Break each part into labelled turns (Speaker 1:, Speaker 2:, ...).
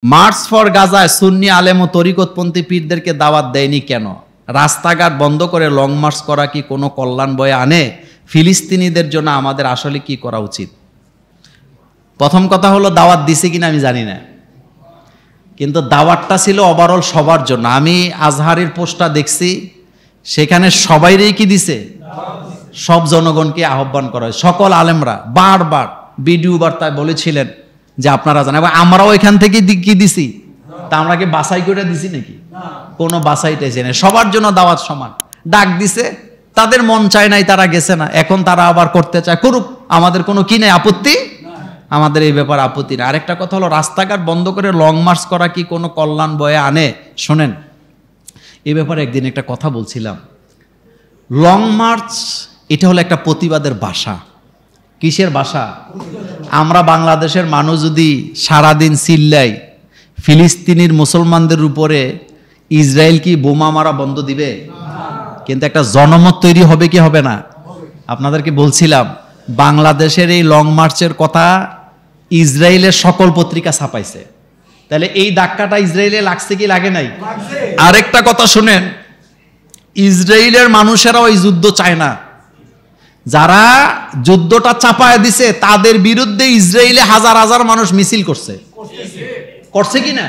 Speaker 1: March for গাজায় সুন্নি আলেম ও তরিকতপন্থী পীরদেরকে দাওয়াত দেয়নি কেন? রাস্তাঘাট বন্ধ করে লং মার্চ করা কি কোনো কল্যাণ বয়ে আনে? ফিলিস্তিনিদের জন্য আমাদের আসলে কি করা উচিত? প্রথম কথা হলো, দাওয়াত দিছে কিনা আমি জানি না, কিন্তু দাওয়াতটা ছিল ওভারঅল সবার জন্য। আমি আজহারের পোস্টটা দেখছি, সেখানে সবাইরেই কি দিছে, সব জনগণকে আহ্বান করা হয়। সকল আলেমরা বারবার ভিডিও বার্তায় বলেছিলেন যে আপনারা জানেন, এবং আমরাও এখান থেকে কি দিছি, তা আমরা কি বাছাই করে দিছি নাকি? কোনো বাছাইটাই না, সবার জন্য দাওয়াত সমান। ডাক দিছে, তাদের মন চায় নাই, তারা গেছে না, এখন তারা আবার করতে চায়, করুক, আমাদের কোনো কি নেই, আপত্তি, আমাদের এই ব্যাপার আপত্তি না। আরেকটা কথা হলো, রাস্তাঘাট বন্ধ করে লং মার্চ করা কি কোনো কল্যাণ বয়ে আনে? শোনেন, এই ব্যাপারে একদিন একটা কথা বলছিলাম। লং মার্চ এটা হলো একটা প্রতিবাদের ভাষা। কিসের ভাষা? আমরা বাংলাদেশের মানুষ যদি সারাদিন চিল্লাই ফিলিস্তিনির মুসলমানদের উপরে, ইসরায়েল কি বোমা মারা বন্ধ দিবে? কিন্তু একটা জনমত তৈরি হবে কি হবে না? আপনাদেরকে বলছিলাম, বাংলাদেশের এই লং মার্চের কথা ইসরায়েলের সকল পত্রিকা ছাপাইছে। তাহলে এই ধাক্কাটা ইসরায়েলে লাগছে কি লাগে নাই? আরেকটা কথা শুনেন, ইসরায়েলের মানুষেরাও এই যুদ্ধ চায় না। যারা যুদ্ধটা চাপায় দিছে তাদের বিরুদ্ধে ইসরায়েলে হাজার হাজার মানুষ মিছিল করছে, করছে কি না?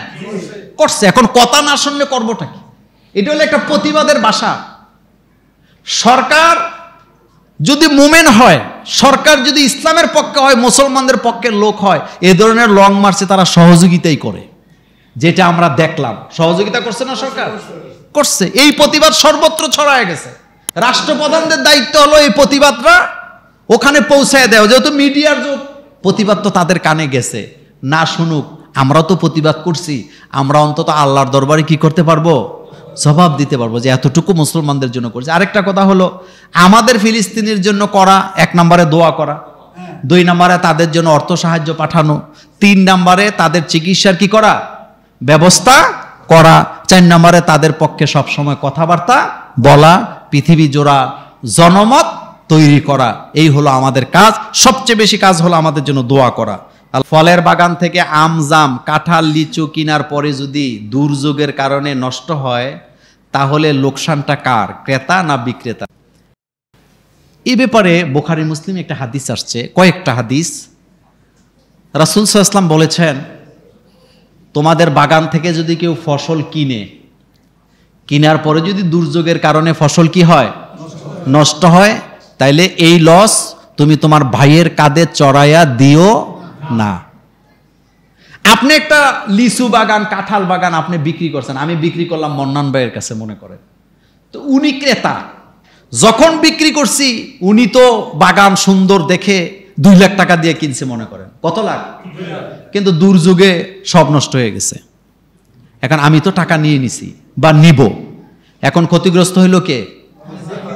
Speaker 1: করছে। এখন কথা না শুনলে করবোটা কি? এটা হলো একটা প্রতিবাদের ভাষা। সরকার যদি মুমেন্ট হয়, সরকার যদি ইসলামের পক্ষে হয়, মুসলমানদের পক্ষের লোক হয়, এ ধরনের লং মার্চে তারা সহযোগিতাই করে। যেটা আমরা দেখলাম, সহযোগিতা করছে না সরকার? করছে। এই প্রতিবাদ সর্বত্র ছড়ায় গেছে। রাষ্ট্রপ্রধানদের দায়িত্ব হলো এই প্রতিবাদটা ওখানে পৌঁছায় দেওয়া। যেহেতু মিডিয়ার যুগ, প্রতিবাদ তো তাদের কানে গেছে, না শুনুক, আমরা তো প্রতিবাদ করছি, আমরা অন্তত আল্লাহর দরবারে কি করতে পারবো? জবাব দিতে পারবো যে এতটুকু মুসলমানদের জন্য করছে। আরেকটা কথা হলো, আমাদের ফিলিস্তিনির জন্য করা, 1 নম্বরে দোয়া করা, 2 নম্বরে তাদের জন্য অর্থ সাহায্য পাঠানো, 3 নম্বরে তাদের চিকিৎসার কি করা, ব্যবস্থা করা, 4 নম্বরে তাদের পক্ষে সবসময় কথাবার্তা বলা, পৃথিবী জোড়া জনমত তৈরি করা। এই হলো আমাদের কাজ। সবচেয়ে বেশি কাজ হলো আমাদের জন্য দোয়া করা। ফলের বাগান থেকে আম, জাম, কাঁঠাল, লিচু কেনার পরে যদি দুর্যোগের কারণে নষ্ট হয়, তাহলে লোকসানটা কার, ক্রেতা না বিক্রেতা? এই ব্যাপারে বুখারী মুসলিম একটা হাদিস আসছে, কয়েকটা হাদিস। রাসূল সাল্লাল্লাহু আলাইহি ওয়াসাল্লাম বলেছেন, তোমাদের বাগান থেকে যদি কেউ ফসল কিনার পরে যদি দুর্যোগের কারণে ফসল কি হয়, নষ্ট হয়, তাইলে এই লস তুমি তোমার ভাইয়ের কাঁধে চড়াইয়া দিও না। আপনি একটা লিচু বাগান, কাঁঠাল বাগান আপনি বিক্রি করছেন, আমি বিক্রি করলাম মন্নান ভাইয়ের কাছে, মনে করেন, তো উনি ক্রেতা। যখন বিক্রি করছি, উনি তো বাগান সুন্দর দেখে 2 লাখ টাকা দিয়ে কিনছে, মনে করেন, কত লাখ? কিন্তু দুর্যোগে সব নষ্ট হয়ে গেছে। এখন আমি তো টাকা নিয়ে নিছি বা নিব, এখন ক্ষতিগ্রস্ত হইল কে?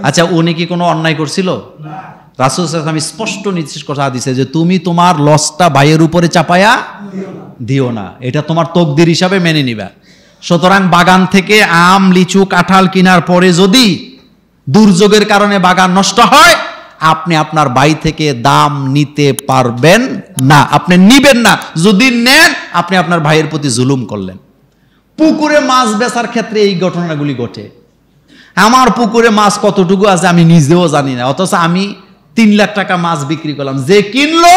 Speaker 1: আচ্ছা, উনি কি কোনো অন্যায় করছিল? রাসূল সাল্লাল্লাহু আলাইহি ওয়াসাল্লাম স্পষ্ট নির্দেশ কথা দিয়েছে যে তুমি তোমার লসটা ভাইয়ের উপরে চাপায়া দিও না, এটা তোমার তকদির হিসাবে মেনে নিবা। সুতরাং বাগান থেকে আম, লিচু, কাঁঠাল কেনার পরে যদি দুর্যোগের কারণে বাগান নষ্ট হয়, আপনি আপনার ভাই থেকে দাম নিতে পারবেন না, আপনি নিবেন না। যদি নেন, আপনি আপনার ভাইয়ের প্রতি জুলুম করলেন। পুকুরে মাছ বেচার ক্ষেত্রে এই ঘটনাগুলি ঘটে। আমার পুকুরে মাছ কতটুকু আছে আমি নিজেও জানি না, অথচ আমি 3 লাখ টাকা মাছ বিক্রি করলাম, যে কিনলো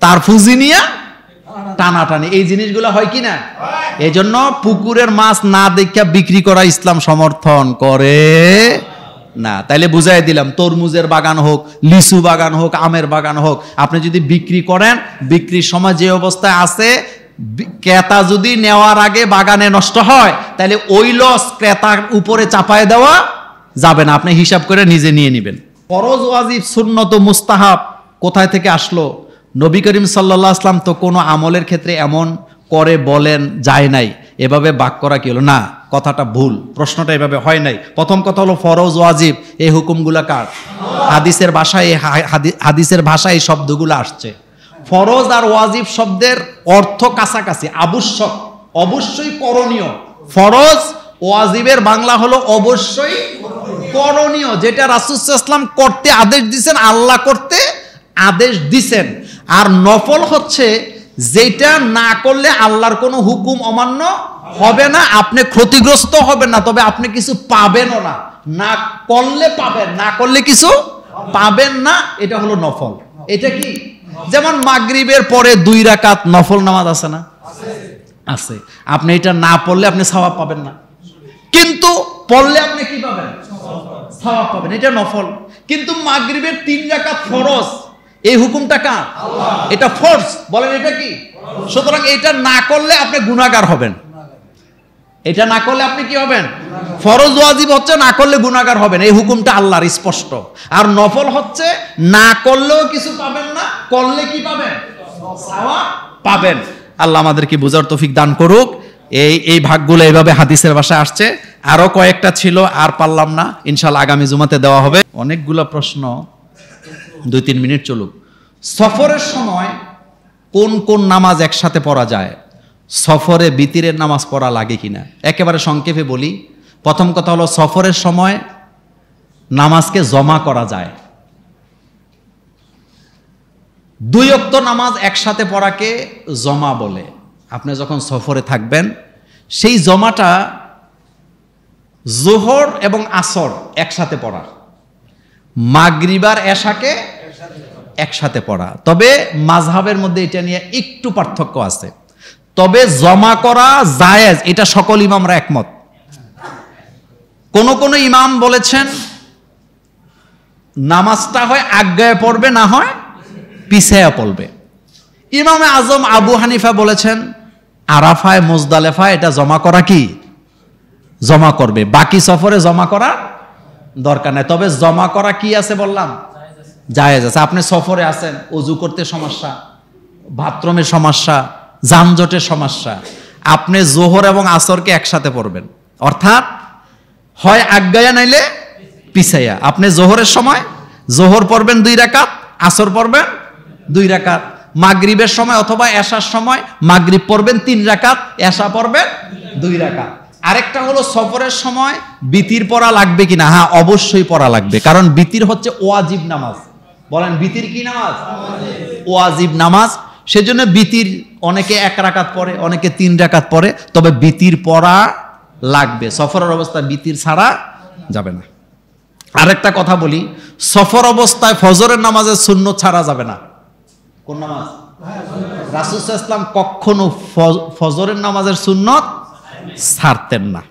Speaker 1: তার পুঁজি নিয়ে টানাটানি, এই জিনিসগুলো হয় কি না? এই জন্য পুকুরের মাছ না দেখা বিক্রি করা ইসলাম সমর্থন করে না। তাইলে বুঝাই দিলাম, তরমুজের বাগান হোক, লিচু বাগান হোক, আমের বাগান হোক, আপনি যদি বিক্রি করেন, বিক্রির সময় যে অবস্থায় আছে, ক্রেতা যদি নেওয়ার আগে বাগানে নষ্ট হয়, তাহলে ওই লস ক্রেতার উপরে চাপায় দেওয়া যাবে না, আপনি হিসাব করে নিজে নিয়ে নেবেন। ফরজ, ওয়াজিব, সুন্নত, মুস্তাহাব কোথায় থেকে আসলো? নবী করিম সাল্লাল্লাহু আলাইহি ওয়াসাল্লাম তো কোনো আমলের ক্ষেত্রে এমন করে বলেন যায় নাই, এভাবে বাক করা কি হলো? না, কথাটা ভুল, প্রশ্নটা এভাবে হয় নাই। প্রথম কথা হলো, ফরজ, ওয়াজিব এই হুকুমগুলা কার? হাদিসের ভাষায়, হাদিসের ভাষায় এই শব্দগুলো আসছে। ফরজ আর ওয়াজিব শব্দের অর্থ কাছাকাছি, আবশ্যক, অবশ্যই করণীয়। ফরজ, ওয়াজিবের বাংলা হলো অবশ্যই করণীয়, যেটা রাসূল সাল্লাল্লাহু আলাইহি ওয়াসাল্লাম করতে আদেশ দিয়েছেন, আল্লাহ করতে আদেশ দিয়েছেন। আর নফল হচ্ছে যেটা না করলে আল্লাহর কোনো হুকুম অমান্য হবে না, আপনি ক্ষতিগ্রস্ত হবেন না, তবে আপনি কিছু পাবেনও না। না করলে পাবেন, না করলে কিছু পাবেন না, এটা হলো নফল। এটা কি? যেমন মাগরিবের পরে 2 রাকাত নফল নামাজ আছে না? আছে। আপনি এটা না পড়লে আপনি সওয়াব পাবেন না, কিন্তু পড়লে আপনি কি পাবেন? সওয়াব পাবেন। এটা নফল। কিন্তু মাগরিবের 3 রাকাত ফরজ, এই হুকুমটা কার? এটা ফরজ। বলেন এটা কি? সুতরাং এটা না করলে আপনি গুনাহগার হবেন। এটা না করলে আপনি কি হবেন? ফরজ ওয়াজিব হচ্ছে না করলে গুনাহগার হবেন, এই হুকুমটা আল্লাহর স্পষ্ট। আর নফল হচ্ছে না করলেও কিছু পাবেন না, করলে কি পাবেন? সওয়াব পাবেন। আল্লাহ আমাদেরকে বুঝার তৌফিক দান করুক। এই ভাগগুলো এইভাবে হাদিসের ভাষায় আসছে। আরো কয়েকটা ছিল, আর পারলাম না, ইনশাআল্লাহ আগামী জুমাতে দেওয়া হবে। অনেকগুলো প্রশ্ন, 2-3 মিনিট চলুক। সফরের সময় কোন কোন নামাজ একসাথে পড়া যায়? সফরে বিতিরের নামাজ পড়া লাগে কিনা? একেবারে সংক্ষেপে বলি। প্রথম কথা হলো, সফরের সময় নামাজকে জমা করা যায়। 2 ওয়াক্ত নামাজ একসাথে পড়াকে জমা বলে। আপনি যখন সফরে থাকবেন, সেই জমাটা যোহর এবং আসর একসাথে পড়া, মাগরিব আর এশাকে একসাথে পড়া। তবে মাযহাবের মধ্যে এটা নিয়ে একটু পার্থক্য আছে। তবে জমা করা জায়েজ, এটা সকল ইমামরা একমত। কোন কোন ইমাম বলেছেন নামাজটা হয় আগায় পড়বে, না হয় পিছায়া পড়বে। ইমামে আজম আবু হানিফা বলেছেন আরাফায় মুজদালেফায় এটা জমা করা কি? জমা করবে। বাকি সফরে জমা করা দরকার নাই। তবে জমা করা কি আছে বললাম? জায়েজ আছে। আপনি সফরে আছেন, ওযু করতে সমস্যা, বাথরুমের সমস্যা, যানজটের সমস্যা, আপনি যোহর এবং আসরকে একসাথে পড়বেন। অর্থাৎ হয় আগায়া নাইলে পিছাইয়া। আপনি যোহরের সময় যোহর পড়বেন 2 রাকাত, আসর পড়বেন 2 রাকাত। মাগরিবের সময় অথবা এশার সময় মাগরিব পড়বেন 3 রাকাত, এশা পড়বেন 2 রাকাত। আরেকটা হলো সফরের সময় বিতির পড়া লাগবে কিনা? হ্যাঁ, অবশ্যই পড়া লাগবে, কারণ বিতির হচ্ছে ওয়াজিব নামাজ। বলেন বিতির কি নামাজ? ওয়াজিব নামাজ। সেজন্য বিতির অনেকে 1 রাকাত পড়ে, অনেকে 3 রাকাত পড়ে, তবে বিতির পড়া লাগবে। সফরের অবস্থায় বিতির ছাড়া যাবে না। আরেকটা কথা বলি, সফর অবস্থায় ফজরের নামাজের সুন্নত ছাড়া যাবে না। কোন নামাজ? রাসূল সাল্লাল্লাহু আলাইহি ওয়াসাল্লাম কখনো ফজরের নামাজের সুন্নত ছাড়তেন না।